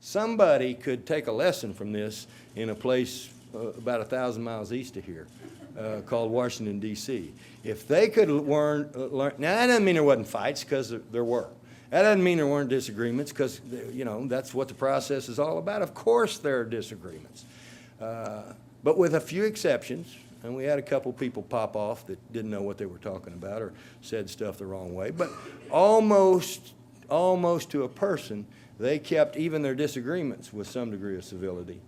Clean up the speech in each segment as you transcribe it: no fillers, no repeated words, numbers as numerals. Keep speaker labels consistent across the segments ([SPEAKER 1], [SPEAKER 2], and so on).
[SPEAKER 1] Somebody could take a lesson from this in a place about 1,000 miles east of here called Washington, D.C. If they could learn, now that doesn't mean there wasn't fights, because there were. That doesn't mean there weren't disagreements, because, you know, that's what the process is all about. Of course there are disagreements. But with a few exceptions, and we had a couple people pop off that didn't know what they were talking about or said stuff the wrong way, but almost to a person, they kept even their disagreements with some degree of civility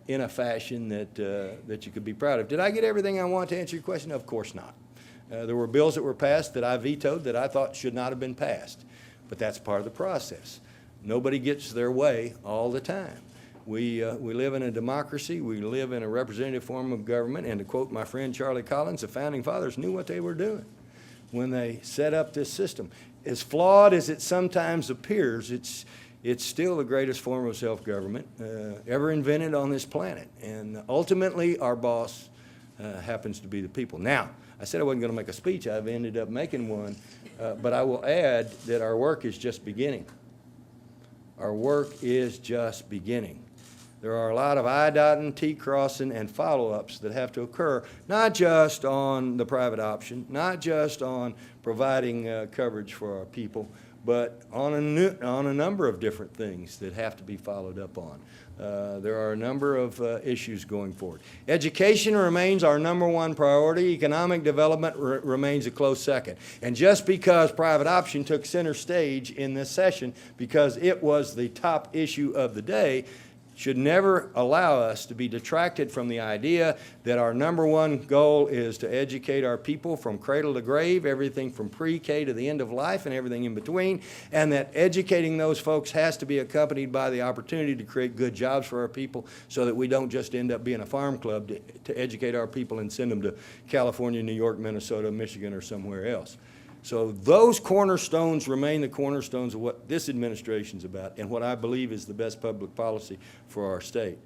[SPEAKER 1] in a fashion that you could be proud of. Did I get everything I want to answer your question? Of course not. There were bills that were passed that I vetoed that I thought should not have been passed, but that's part of the process. Nobody gets their way all the time. We live in a democracy. We live in a representative form of government, and to quote my friend Charlie Collins, the Founding Fathers knew what they were doing when they set up this system. As flawed as it sometimes appears, it's still the greatest form of self-government ever invented on this planet. And ultimately, our boss happens to be the people. Now, I said I wasn't going to make a speech. I've ended up making one. But I will add that our work is just beginning. Our work is just beginning. There are a lot of I-dotting, T-crossing, and follow-ups that have to occur, not just on the private option, not just on providing coverage for our people, but on a number of different things that have to be followed up on. There are a number of issues going forward. Education remains our #1 priority. Economic development remains a close second. And just because private option took center stage in this session, because it was the top issue of the day, should never allow us to be detracted from the idea that our #1 goal is to educate our people from cradle to grave, everything from pre-K to the end of life and everything in between, and that educating those folks has to be accompanied by the opportunity to create good jobs for our people so that we don't just end up being a farm club to educate our people and send them to California, New York, Minnesota, Michigan, or somewhere else. So those cornerstones remain the cornerstones of what this administration's about and what I believe is the best public policy for our state.